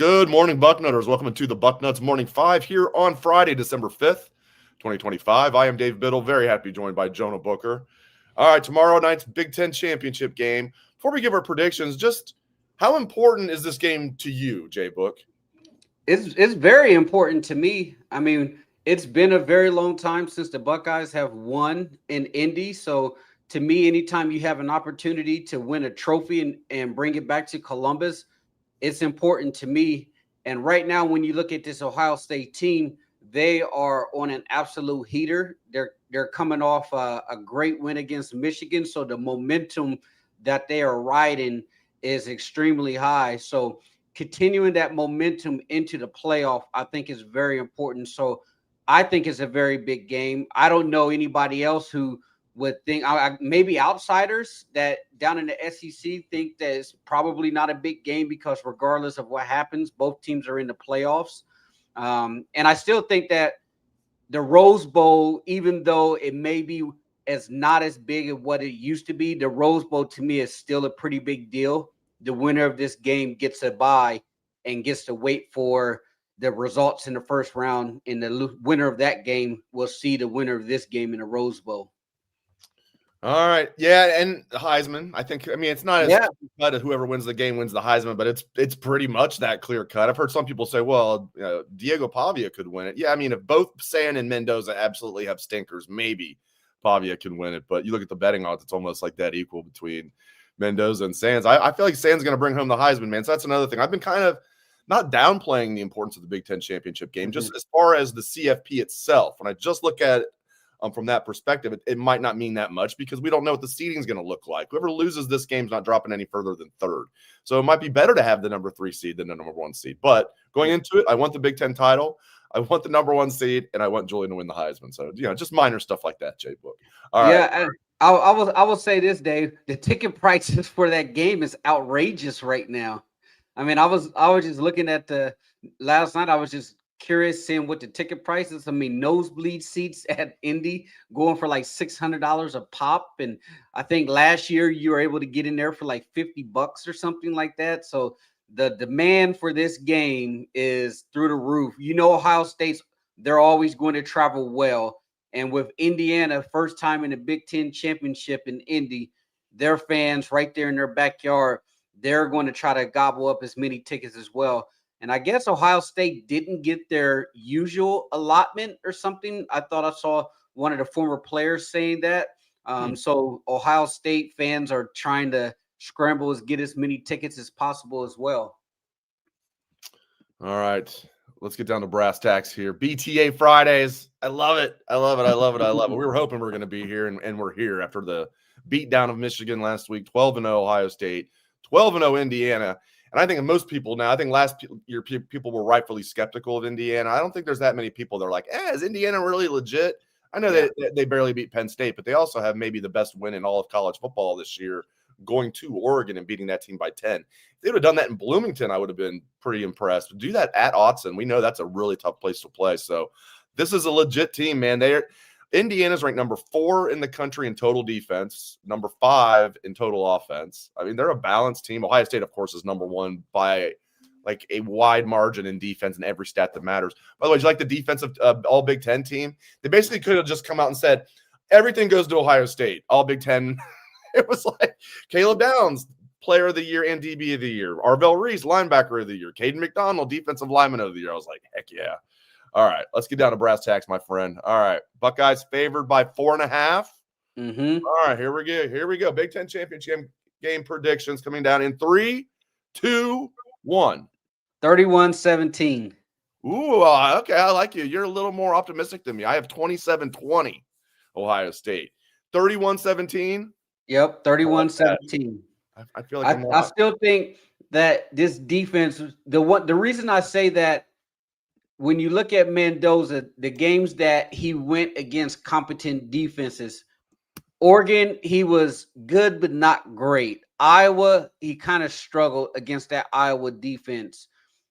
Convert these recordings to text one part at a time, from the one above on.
Good morning, Bucknutters. Welcome to the Bucknuts Morning 5 here on Friday, December 5th, 2025. I am Dave Biddle, very happy to be joined by Jonah Booker. All right, tomorrow night's Big Ten championship game. Before we give our predictions, just how important is this game to you, Jay Book? It's very important to me. I mean, it's been a very long time since the Buckeyes have won in Indy. So to me, anytime you have an opportunity to win a trophy and bring it back to Columbus, it's important to me. And right now, when you look at this Ohio State team, they are on an absolute heater. They're coming off a great win against Michigan. So the momentum that they are riding is extremely high. So continuing that momentum into the playoff, I think is very important. So I think it's a very big game. I don't know anybody else who would think maybe outsiders that down in the SEC think that it's probably not a big game because regardless of what happens, both teams are in the playoffs. And I still think that the Rose Bowl, even though it may be not as big as what it used to be, the Rose Bowl to me is still a pretty big deal. The winner of this game gets a bye and gets to wait for the results in the first round. And the winner of that game will see the winner of this game in the Rose Bowl. All right. Yeah, and Heisman. I mean, it's not as clear cut as whoever wins the game wins the Heisman, but it's pretty much that clear cut. I've heard some people say, well, Diego Pavia could win it. Yeah, I mean, if both San and Mendoza absolutely have stinkers, maybe Pavia can win it. But you look at the betting odds, it's almost like that equal between Mendoza and Sands. I feel like Sands going to bring home the Heisman, man. So that's another thing. I've been kind of not downplaying the importance of the Big Ten championship game, just as far as the CFP itself. When I just look at it, from that perspective, it might not mean that much because we don't know what the seeding is going to look like. Whoever loses this game is not dropping any further than third. So it might be better to have the number 3 seed than the number 1 seed. But going into it, I want the Big Ten title. I want the number 1 seed, and I want Julian to win the Heisman. So, just minor stuff like that, Jay Book. All right. I will say this, Dave. The ticket prices for that game is outrageous right now. I mean, I was just looking at last night. I was just curious seeing what the ticket prices. I mean, nosebleed seats at Indy going for like $600 a pop, and I think last year you were able to get in there for like $50 or something like that. So the demand for this game is through the roof. Ohio State's they're always going to travel well, and with Indiana first time in the Big Ten championship in Indy, their fans right there in their backyard, they're going to try to gobble up as many tickets as well. And I guess Ohio State didn't get their usual allotment or something. I thought I saw one of the former players saying that. So Ohio State fans are trying to scramble get as many tickets as possible as well. All right. Let's get down to brass tacks here. BTA Fridays. I love it. I love it. I love it. I love it. We were hoping we were going to be here, and we're here after the beatdown of Michigan last week, 12-0 Ohio State, 12-0 Indiana. And I think most people now, I think last year people were rightfully skeptical of Indiana. I don't think there's that many people that are like, is Indiana really legit? I know they barely beat Penn State, but they also have maybe the best win in all of college football this year, going to Oregon and beating that team by 10. If they would have done that in Bloomington, I would have been pretty impressed. But do that at Autzen, we know that's a really tough place to play. So this is a legit team, man. Indiana's ranked number 4 in the country in total defense, number 5 in total offense. I mean, they're a balanced team. Ohio State, of course, is number 1 by like a wide margin in defense in every stat that matters. By the way, do you like the defensive all Big Ten team? They basically could have just come out and said, everything goes to Ohio State, all Big Ten. It was like Caleb Downs, player of the year and DB of the year. Arvell Reese, linebacker of the year. Caden McDonald, defensive lineman of the year. I was like, heck yeah. All right, let's get down to brass tacks, my friend. All right, Buckeyes favored by 4.5. All right, here we go. Here we go. Big Ten championship game predictions coming down in 3, 2, 1. 31-17. Ooh, okay, I like you. You're a little more optimistic than me. I have 27-20 Ohio State. 31-17? Yep, 31-17. I feel like I still think that this defense, the reason I say that, when you look at Mendoza, the games that he went against competent defenses, Oregon, he was good but not great. Iowa, he kind of struggled against that Iowa defense.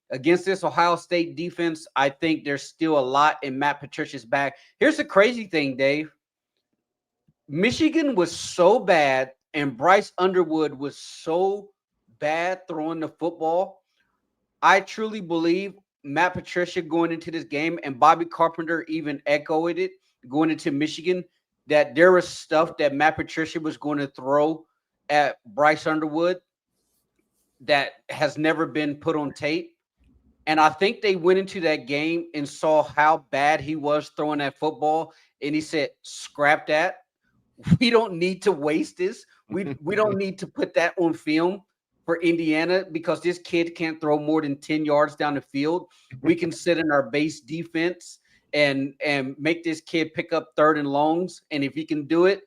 Against this Ohio State defense, I think there's still a lot in Matt Patricia's back. Here's the crazy thing, Dave. Michigan was so bad, and Bryce Underwood was so bad throwing the football. I truly believe Matt Patricia going into this game, and Bobby Carpenter even echoed it going into Michigan, that there was stuff that Matt Patricia was going to throw at Bryce Underwood that has never been put on tape. And I think they went into that game and saw how bad he was throwing that football. And he said, scrap that. We don't need to waste this. We don't need to put that on film for Indiana because this kid can't throw more than 10 yards down the field. We can sit in our base defense and make this kid pick up 3rd and longs. And if he can do it,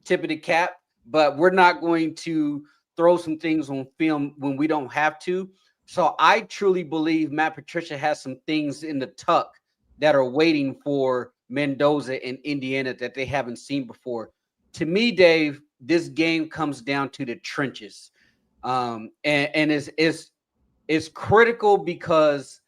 tip of the cap. But we're not going to throw some things on film when we don't have to. So I truly believe Matt Patricia has some things in the tuck that are waiting for Mendoza and Indiana that they haven't seen before. To me, Dave, this game comes down to the trenches. And it's critical because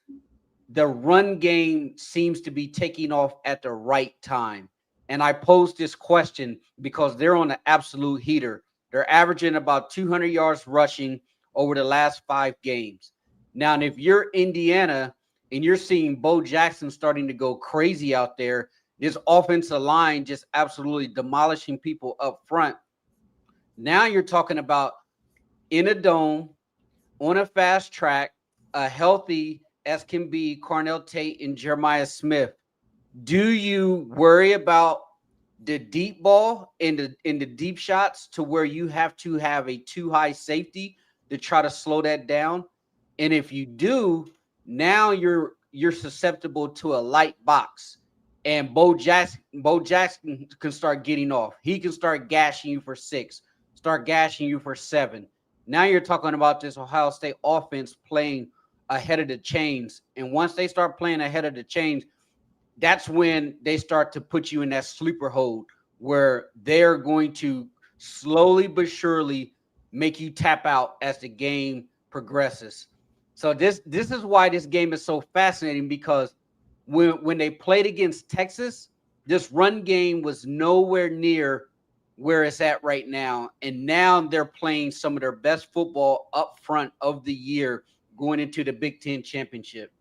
the run game seems to be taking off at the right time. And I posed this question because they're on an absolute heater. They're averaging about 200 yards rushing over the last 5 games. Now, and if you're Indiana and you're seeing Bo Jackson starting to go crazy out there, this offensive line just absolutely demolishing people up front. Now you're talking about in a dome, on a fast track, a healthy as can be Cornell Tate and Jeremiah Smith. Do you worry about the deep ball in the deep shots to where you have to have a too high safety to try to slow that down? And if you do, now you're susceptible to a light box. And Bo Jackson can start getting off. He can start gashing you for 6, start gashing you for 7. Now you're talking about this Ohio State offense playing ahead of the chains. And once they start playing ahead of the chains, that's when they start to put you in that sleeper hold where they're going to slowly but surely make you tap out as the game progresses. So this is why this game is so fascinating, because when they played against Texas, this run game was nowhere near where it's at right now. And now they're playing some of their best football up front of the year going into the Big Ten championship.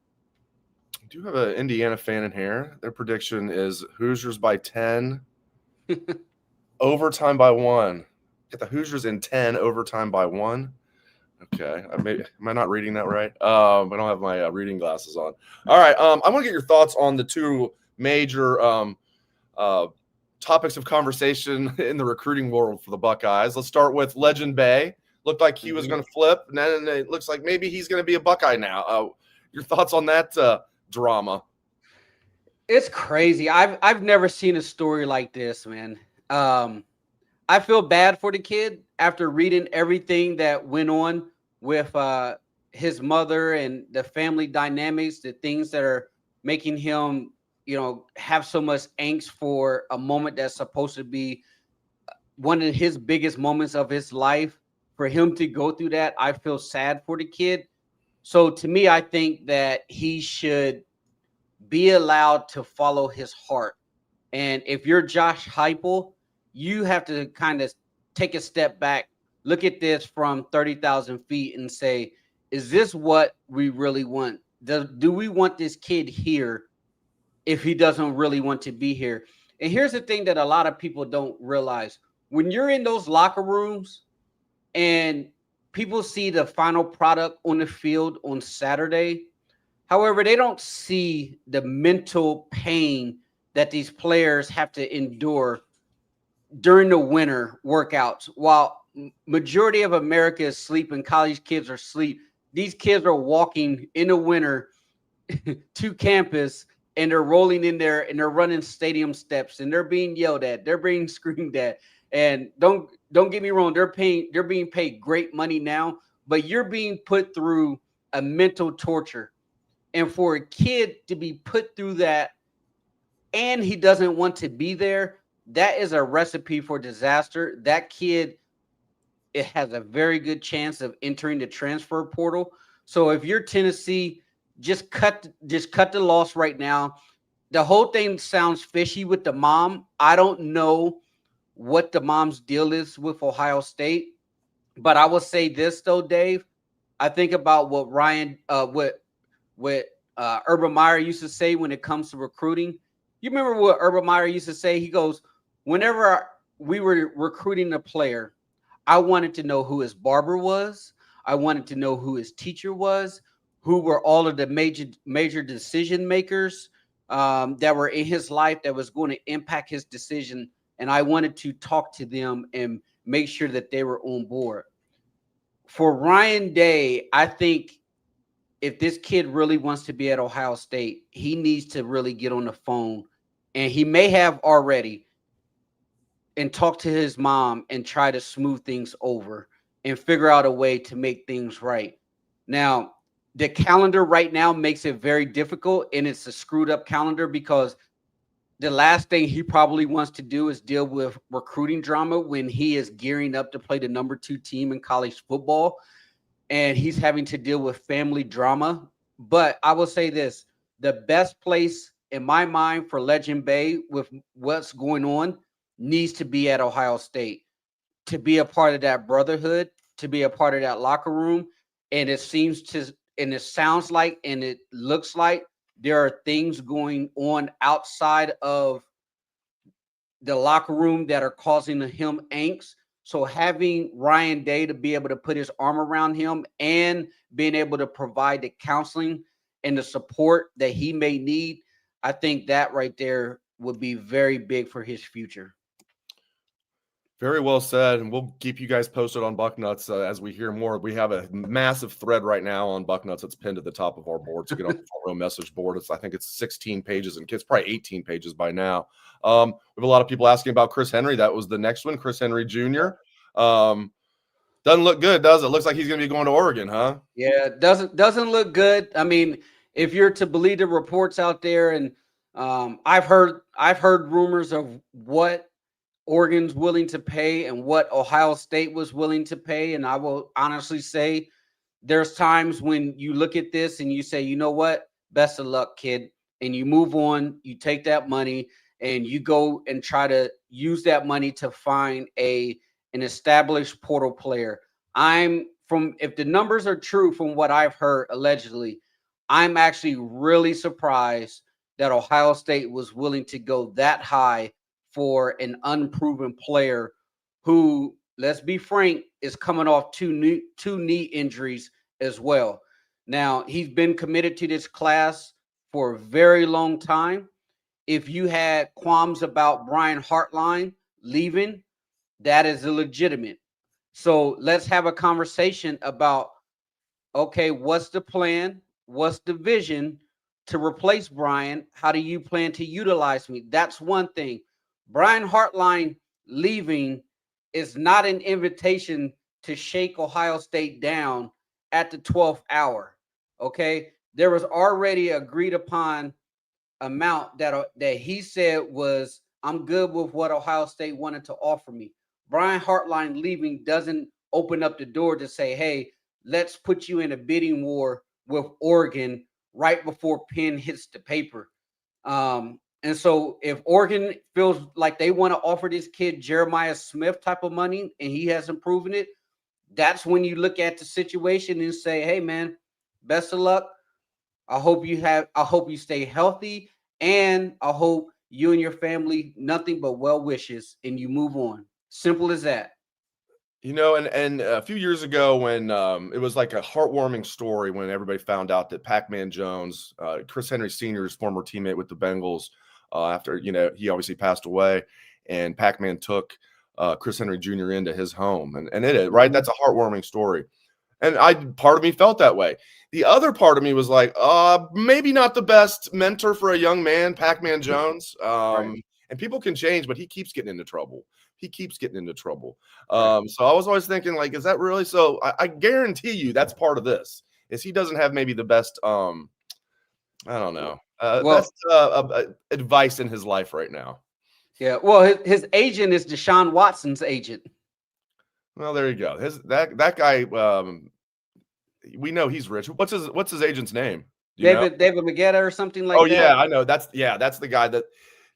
I do have an Indiana fan in here. Their prediction is Hoosiers by 10, overtime by 1. Get the Hoosiers in 10, overtime by 1. Okay, am I not reading that right? I don't have my reading glasses on. All right, I want to get your thoughts on the 2 major topics of conversation in the recruiting world for the Buckeyes. Let's start with Legend Bay. Looked like he was going to flip, and then it looks like maybe he's going to be a Buckeye now. Your thoughts on that drama? It's crazy. I've never seen a story like this, man. I feel bad for the kid after reading everything that went on with his mother and the family dynamics, the things that are making him, have so much angst for a moment that's supposed to be one of his biggest moments of his life. For him to go through that, I feel sad for the kid. So to me, I think that he should be allowed to follow his heart. And if you're Josh Heupel, you have to kind of take a step back, look at this from 30,000 feet and say, is this what we really want? Do we want this kid here if he doesn't really want to be here? And here's the thing that a lot of people don't realize. When you're in those locker rooms and people see the final product on the field on Saturday, however, they don't see the mental pain that these players have to endure during the winter workouts. While majority of America is sleeping, college kids are asleep, these kids are walking in the winter to campus, and they're rolling in there and they're running stadium steps and they're being yelled at, they're being screamed at. And don't get me wrong, they're being paid great money now, but you're being put through a mental torture. And for a kid to be put through that and he doesn't want to be there, that is a recipe for disaster. That kid, it has a very good chance of entering the transfer portal. So if you're Tennessee, just cut the loss right now. The whole thing sounds fishy with the mom. I don't know what the mom's deal is with Ohio State, but I will say this though, Dave, I think about what Urban Meyer used to say when it comes to recruiting. You remember what Urban Meyer used to say? He goes, whenever we were recruiting a player, I wanted to know who his barber was. I wanted to know who his teacher was, who were all of the major decision makers that were in his life that was going to impact his decision. And I wanted to talk to them and make sure that they were on board. For Ryan Day, I think if this kid really wants to be at Ohio State, he needs to really get on the phone, and he may have already, and talk to his mom and try to smooth things over and figure out a way to make things right. Now, the calendar right now makes it very difficult, and it's a screwed up calendar because the last thing he probably wants to do is deal with recruiting drama when he is gearing up to play the number 2 team in college football, and he's having to deal with family drama. But I will say this, the best place in my mind for Legend Bay with what's going on needs to be at Ohio State, to be a part of that brotherhood, to be a part of that locker room. And it sounds like, and it looks like there are things going on outside of the locker room that are causing him angst. So having Ryan Day to be able to put his arm around him and being able to provide the counseling and the support that he may need, I think that right there would be very big for his future. Very well said, and we'll keep you guys posted on Bucknuts as we hear more. We have a massive thread right now on Bucknuts that's pinned at the top of our board. So get on the row message board. I think it's 16 pages, and it's probably 18 pages by now. We have a lot of people asking about Chris Henry. That was the next one, Chris Henry Jr. Doesn't look good, does it? Looks like he's going to be going to Oregon, huh? Yeah, doesn't look good. I mean, if you're to believe the reports out there, and I've heard rumors of what Oregon's willing to pay and what Ohio State was willing to pay. And I will honestly say there's times when you look at this and you say, you know what, best of luck, kid. And you move on, you take that money and you go and try to use that money to find an established portal player. If the numbers are true from what I've heard allegedly, I'm actually really surprised that Ohio State was willing to go that high for an unproven player who, let's be frank, is coming off two knee injuries as well. Now, he's been committed to this class for a very long time. If you had qualms about Brian Hartline leaving, that is illegitimate. So let's have a conversation about, okay, what's the plan? What's the vision to replace Brian? How do you plan to utilize me? That's one thing. Brian Hartline leaving is not an invitation to shake Ohio State down at the 12th hour. Okay, there was already agreed upon amount that he said was, I'm good with what Ohio State wanted to offer me. Brian Hartline leaving doesn't open up the door to say, hey, let's put you in a bidding war with Oregon right before pen hits the paper. And so if Oregon feels like they want to offer this kid Jeremiah Smith type of money and he hasn't proven it, that's when you look at the situation and say, hey, man, best of luck. I hope you stay healthy, and I hope you and your family nothing but well wishes and you move on. Simple as that. You know, and a few years ago when it was like a heartwarming story when everybody found out that Pac-Man Jones, Chris Henry Sr.'s former teammate with the Bengals, after, he obviously passed away, and Pac-Man took Chris Henry Jr. into his home. And it is, right? That's a heartwarming story. And part of me felt that way. The other part of me was like, maybe not the best mentor for a young man, Pac-Man Jones. Right. And people can change, but he keeps getting into trouble. So I was always thinking, like, is that really so? I guarantee you that's part of this, is he doesn't have maybe the best, I don't know, best advice in his life right now. Yeah, well, his agent is Deshaun Watson's agent. Well, there you go. That guy, we know he's rich. What's his agent's name? David Magetta or something like that. Oh yeah, I know. That's the guy that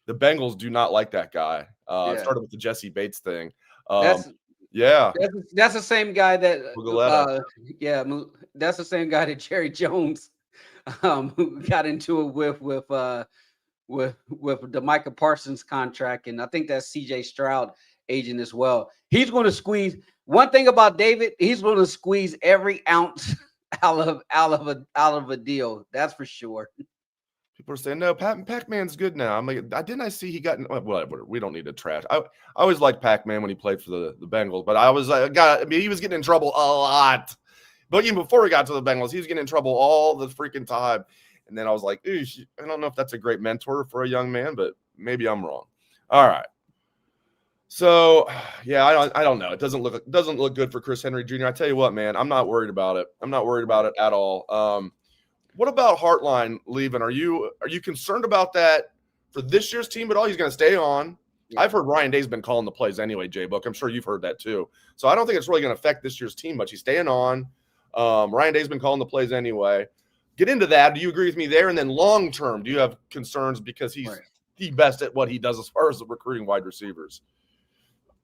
the Bengals do not like. That guy. It started with the Jesse Bates thing. Yeah. That's the same guy that that's the same guy that Jerry Jones who got into it with the Micah Parsons contract, and I think that's CJ Stroud agent as well. He's going to squeeze one thing about David. He's going to squeeze every ounce out of a deal. That's for sure. People are saying no, Pac-Man's good now. I'm like, I see he got whatever. We don't need to trash. I always liked Pac-Man when he played for the Bengals, but he was getting in trouble a lot. But even before he got to the Bengals, he was getting in trouble all the freaking time. And then I was like, I don't know if that's a great mentor for a young man, but maybe I'm wrong. All right. So yeah, I don't know. It doesn't look good for Chris Henry Jr. I tell you what, man, I'm not worried about it. I'm not worried about it at all. What about Hartline leaving? Are you concerned about that for this year's team at all? He's going to stay on. Yeah. I've heard Ryan Day's been calling the plays anyway, J-Book. I'm sure you've heard that too. So I don't think it's really going to affect this year's team much. He's staying on. Ryan Day's been calling the plays anyway. Get into that. Do you agree with me there? And then long term, do you have concerns because he's the best at what he does as far as recruiting wide receivers?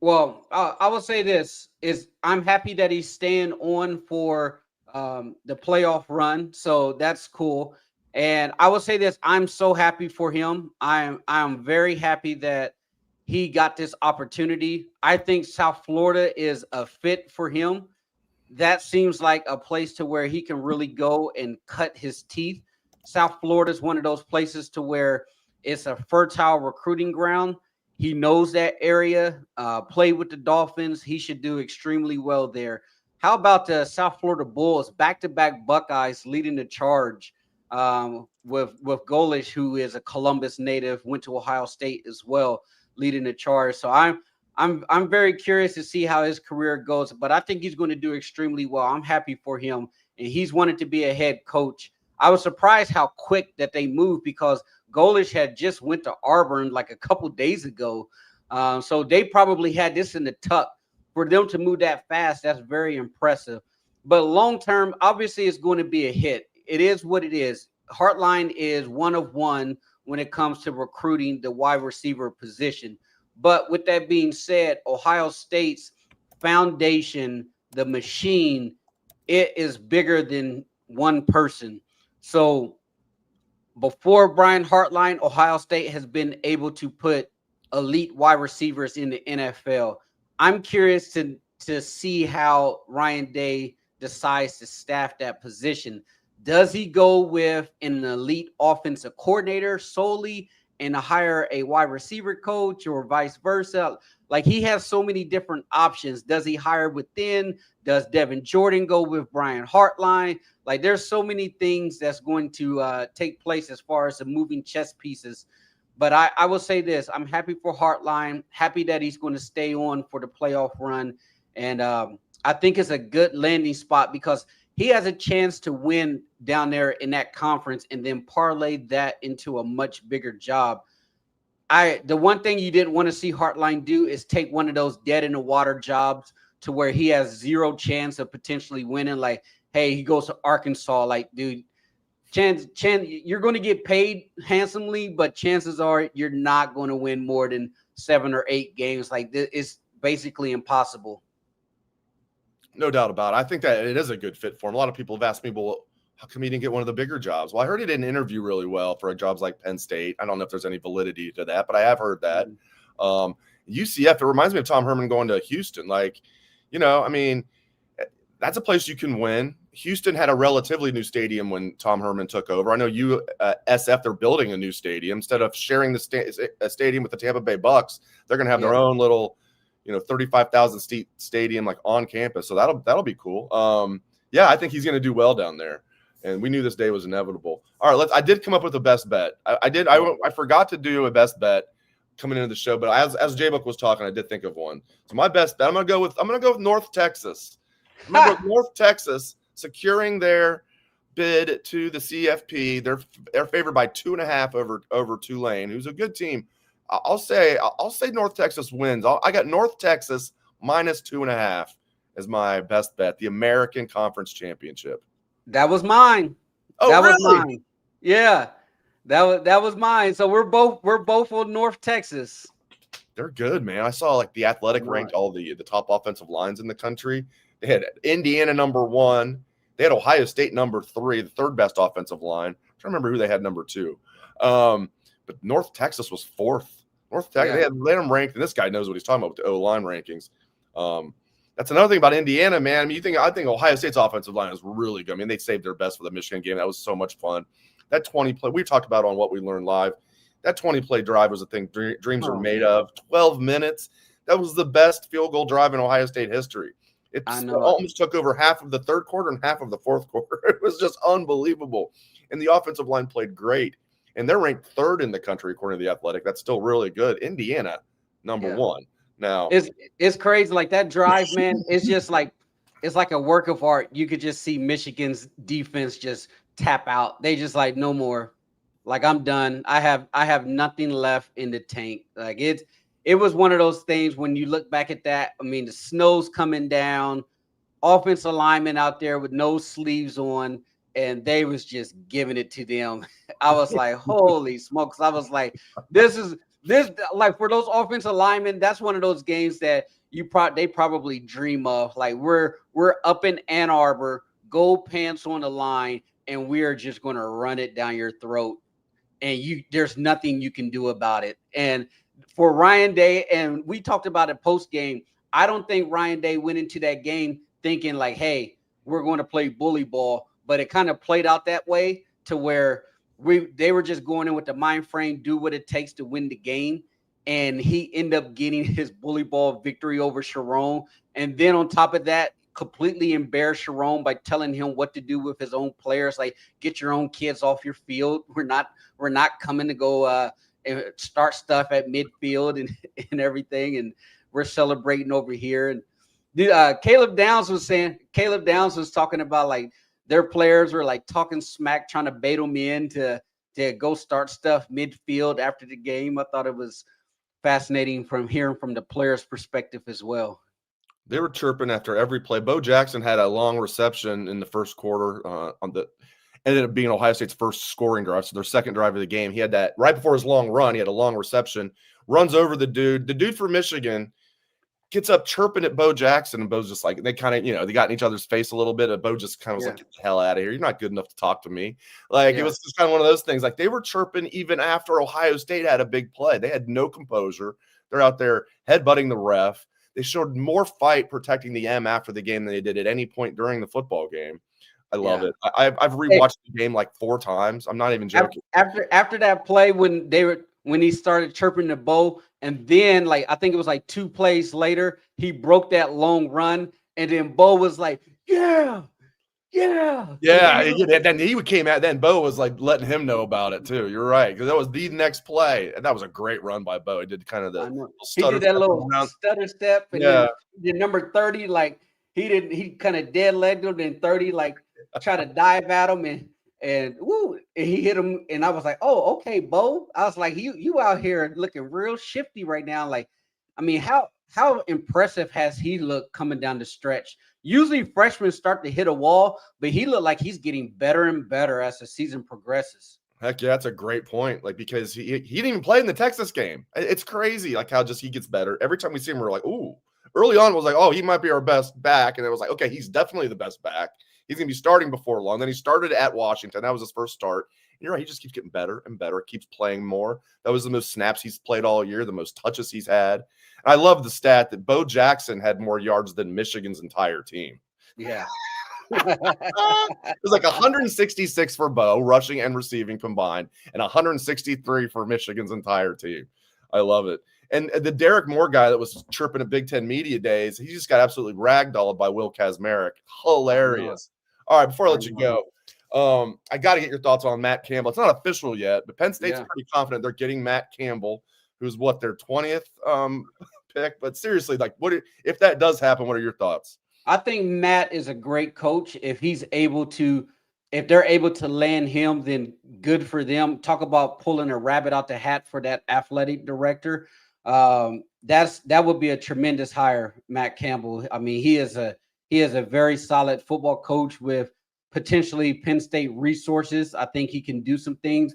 Well, I will say this is I'm happy that he's staying on for the playoff run. So that's cool. And I will say this, I'm so happy for him. I'm very happy that he got this opportunity. I think South Florida is a fit for him. That seems like a place to where he can really go and cut his teeth. South Florida is one of those places to where it's a fertile recruiting ground. He knows that area, played with the Dolphins. He should do extremely well there. How about the South Florida Bulls, back-to-back Buckeyes leading the charge with Golish, who is a Columbus native, went to Ohio State as well, leading the charge. So I'm very curious to see how his career goes, but I think he's going to do extremely well. I'm happy for him, and he's wanted to be a head coach. I was surprised how quick that they moved because Golish had just went to Auburn like a couple days ago. So they probably had this in the tuck. For them to move that fast, that's very impressive. But long-term, obviously, it's going to be a hit. It is what it is. Hartline is one of one when it comes to recruiting the wide receiver position. But with that being said, Ohio State's foundation, the machine, it is bigger than one person. So before Brian Hartline, Ohio State has been able to put elite wide receivers in the NFL. I'm curious to see how Ryan Day decides to staff that position. Does he go with an elite offensive coordinator solely and hire a wide receiver coach or vice versa? Like, he has so many different options. Does he hire within? Does Devin Jordan go with Brian Hartline? Like, there's so many things that's going to take place as far as the moving chess pieces. But I will say this, I'm happy for Hartline, happy that he's going to stay on for the playoff run. And I think it's a good landing spot because he has a chance to win down there in that conference and then parlay that into a much bigger job. The one thing you didn't want to see Hartline do is take one of those dead in the water jobs to where he has zero chance of potentially winning. Like, hey, he goes to Arkansas. Like, dude, chance, you're going to get paid handsomely, but chances are you're not going to win more than 7 or 8 games. Like, it's basically impossible. No doubt about it. I think that it is a good fit for him. A lot of people have asked me, well, how come he didn't get one of the bigger jobs? Well, I heard he didn't interview really well for jobs like Penn State. I don't know if there's any validity to that, but I have heard that. UCF, it reminds me of Tom Herman going to Houston. Like, I mean, that's a place you can win. Houston had a relatively new stadium when Tom Herman took over. I know USF, they're building a new stadium. Instead of sharing the stadium with the Tampa Bay Bucks, they're going to have their own little, 35,000 seat stadium like on campus. So that'll be cool. I think he's going to do well down there. And we knew this day was inevitable. All right, I did come up with a best bet. I forgot to do a best bet coming into the show, but as J-Book was talking, I did think of one. So my best bet, I'm gonna go with North Texas. I'm gonna go with North Texas securing their bid to the CFP. They're favored by 2.5 over Tulane, who's a good team. I'll say North Texas wins. I got North Texas minus 2.5 as my best bet. The American Conference Championship. That was mine. Oh, that really? was mine. Yeah, that was mine. So we're both on North Texas. They're good, man. I saw like the Athletic ranked all the top offensive lines in the country. They had Indiana number 1. They had Ohio State number 3, the third best offensive line. I don't remember who they had number 2. But North Texas was 4th. North Texas, they had them ranked, and this guy knows what he's talking about with the O-line rankings. That's another thing about Indiana, man. I mean, I think Ohio State's offensive line is really good. I mean, they saved their best for the Michigan game. That was so much fun. That 20 play, we talked about on What We Learned Live. That 20 play drive was a thing dreams are made of. 12 minutes. That was the best field goal drive in Ohio State history. It almost took over half of the third quarter and half of the fourth quarter. It was just unbelievable. And the offensive line played great. And they're ranked 3rd in the country, according to the Athletic. That's still really good. Indiana, number 1. Now it's crazy. Like that drive, man, it's just like it's like a work of art. You could just see Michigan's defense just tap out. They just like no more. Like I'm done. I have nothing left in the tank. Like it was one of those things when you look back at that. I mean, the snow's coming down, offensive linemen out there with no sleeves on, and they was just giving it to them. I was like, holy smokes. I was like, this like for those offensive linemen, that's one of those games that they probably dream of. Like we're up in Ann Arbor, gold pants on the line, and we're just going to run it down your throat. And there's nothing you can do about it. And for Ryan Day, and we talked about it post game, I don't think Ryan Day went into that game thinking like, hey, we're going to play bully ball, but it kind of played out that way to where they were just going in with the mind frame, do what it takes to win the game. And he ended up getting his bully ball victory over Sharon. And then on top of that, completely embarrassed Sharon by telling him what to do with his own players. Like, get your own kids off your field. We're not coming to go start stuff at midfield and everything. And we're celebrating over here. And Caleb Downs was talking about like their players were like talking smack, trying to bait them in to go start stuff midfield after the game. I thought it was fascinating from hearing from the players' perspective as well. They were chirping after every play. Bo Jackson had a long reception in the first quarter ended up being Ohio State's first scoring drive. So their second drive of the game. He had that right before his long run. He had a long reception, runs over the dude. The dude from Michigan gets up chirping at Bo Jackson, and Bo's just like, they kind of, they got in each other's face a little bit. And Bo just kind of was like, get the hell out of here. You're not good enough to talk to me. Like, it was just kind of one of those things. Like, they were chirping even after Ohio State had a big play. They had no composure. They're out there headbutting the ref. They showed more fight protecting the M after the game than they did at any point during the football game. I love it. I've rewatched the game like 4 times. I'm not even joking. After that play when he started chirping the Bo, and then like I think it was like 2 plays later, he broke that long run, and then Bo was like, yeah. Then he came out. Then Bo was like letting him know about it too. You're right, because that was the next play, and that was a great run by Bo. He did kind of he did that little stutter step, and then number 30, like he kind of dead legged him, and 30 like try to dive at him, and he hit him, and I was like, oh, okay, Bo. I was like, you out here looking real shifty right now. Like, I mean, how impressive has he looked coming down the stretch? Usually freshmen start to hit a wall, but he looked like he's getting better and better as the season progresses. Heck yeah, that's a great point. Like, because he didn't even play in the Texas game. It's crazy, like how just he gets better. Every time we see him, we're like, ooh. Early on, it was like, oh, he might be our best back. And it was like, okay, he's definitely the best back. He's going to be starting before long. Then he started at Washington. That was his first start. And you're right. He just keeps getting better and better. Keeps playing more. That was the most snaps he's played all year, the most touches he's had. And I love the stat that Bo Jackson had more yards than Michigan's entire team. Yeah. It was like 166 for Bo, rushing and receiving combined, and 163 for Michigan's entire team. I love it. And the Derek Moore guy that was chirping at Big Ten Media Days, he just got absolutely ragdolled by Will Kazmarek. Hilarious. All right, before I let you go, I got to get your thoughts on Matt Campbell. It's not official yet, but Penn State's pretty confident they're getting Matt Campbell, who's their 20th pick. But seriously, like, if that does happen, what are your thoughts? I think Matt is a great coach. If they're able to land him, then good for them. Talk about pulling a rabbit out the hat for that athletic director. That would be a tremendous hire, Matt Campbell. I mean, he is a very solid football coach with potentially Penn State resources. I think he can do some things.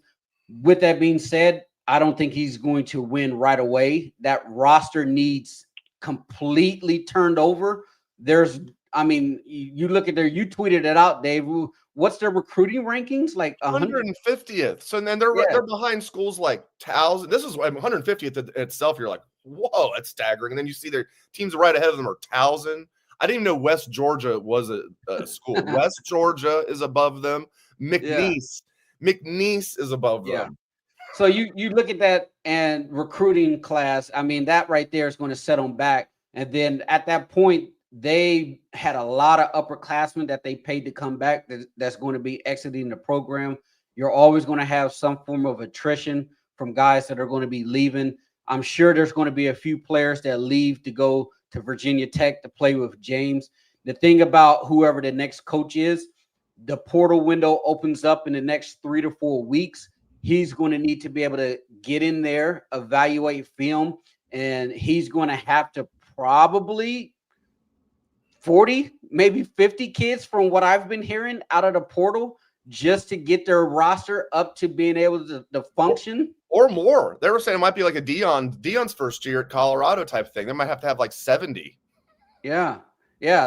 With that being said, I don't think he's going to win right away. That roster needs completely turned over. You look at you tweeted it out, Dave. What's their recruiting rankings? Like 150th. So then they're behind schools like Towson. This is 150th itself. You're like, whoa, that's staggering. And then you see their teams right ahead of them are Towson. I didn't even know West Georgia was a school. West Georgia is above them. McNeese is above them. So you look at that and recruiting class. I mean, that right there is going to set them back. And then at that point, they had a lot of upperclassmen that they paid to come back that's going to be exiting the program. You're always going to have some form of attrition from guys that are going to be leaving. I'm sure there's going to be a few players that leave to go to Virginia Tech to play with James. The thing about whoever the next coach is, the portal window opens up in the next 3 to 4 weeks. He's going to need to be able to get in there, evaluate film, and he's going to have to probably 40, maybe 50 kids from what I've been hearing out of the portal just to get their roster up to being able to function. Or more. They were saying it might be like a Dion's first year at Colorado type thing. They might have to have like 70. Yeah.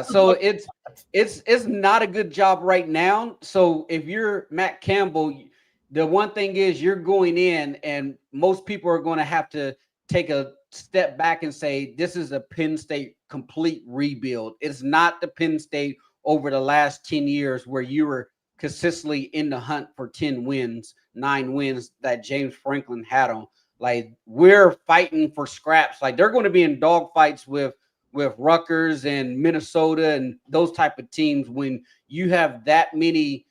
So it's not a good job right now. So if you're Matt Campbell, the one thing is you're going in and most people are going to have to take a step back and say, this is a Penn State complete rebuild. It's not the Penn State over the last 10 years where you were consistently in the hunt for 10 wins, 9 wins that James Franklin had on. Like, we're fighting for scraps. Like, they're going to be in dog fights with Rutgers and Minnesota and those type of teams when you have that many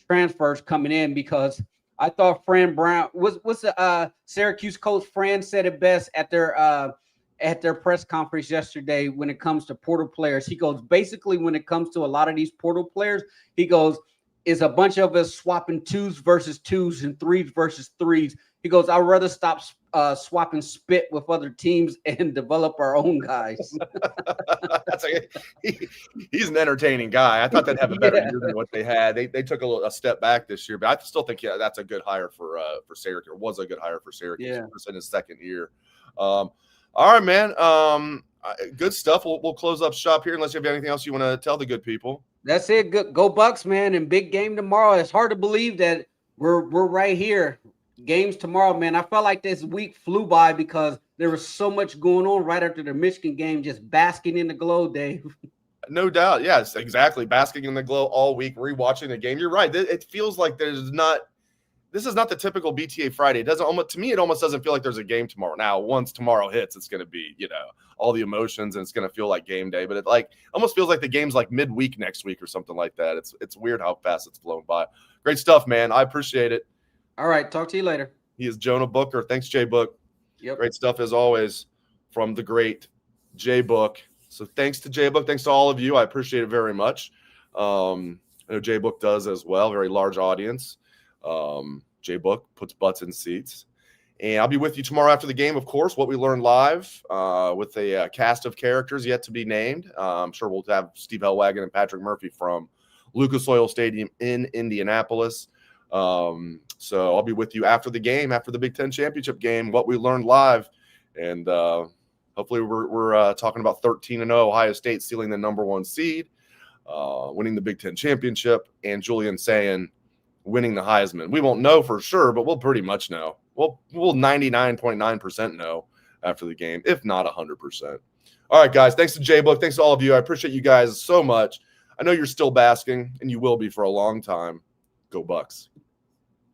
transfers coming in, because I thought Fran Brown what's the Syracuse coach Fran said it best at their press conference yesterday when it comes to portal players. He goes, basically, when it comes to a lot of these portal players, he goes, is a bunch of us swapping 2s versus 2s and 3s versus 3s. He goes, I'd rather stop swapping spit with other teams and develop our own guys. He's an entertaining guy. I thought they'd have a better year than what they had. They took a step back this year, but I still think that's a good hire for Syracuse. Was a good hire for Syracuse in his second year. All right, man. Good stuff. We'll close up shop here unless you have anything else you want to tell the good people. That's it. Go Bucks, man, and big game tomorrow. It's hard to believe that we're right here. Games tomorrow, man. I felt like this week flew by because there was so much going on right after the Michigan game, just basking in the glow, Dave. No doubt. Yes, exactly. Basking in the glow all week, rewatching the game. You're right. It feels like this is not the typical BTA Friday. It doesn't to me, it almost doesn't feel like there's a game tomorrow. Now, once tomorrow hits, it's going to be, all the emotions and it's going to feel like game day, but it almost feels like the game's like midweek next week or something like that. It's weird how fast it's flown by. Great stuff, man. I appreciate it. All right. Talk to you later. He is Jonah Booker. Thanks, Jay Book. Yep. Great stuff as always from the great Jay Book. So thanks to Jay Book. Thanks to all of you. I appreciate it very much. I know Jay Book does as well. Very large audience. Jay Book puts butts in seats. And I'll be with you tomorrow after the game, of course, what we learned live with a cast of characters yet to be named. I'm sure we'll have Steve Hellwagon and Patrick Murphy from Lucas Oil Stadium in Indianapolis. So I'll be with you after the game, after the Big Ten championship game, what we learned live. And hopefully we're talking about 13-0, Ohio State stealing the number 1 seed, winning the Big Ten championship, and Julian saying winning the Heisman. We won't know for sure, but we'll pretty much know. We'll 99.9% know after the game, if not 100%. All right, guys. Thanks to Jay Book. Thanks to all of you. I appreciate you guys so much. I know you're still basking, and you will be for a long time. Go Bucks.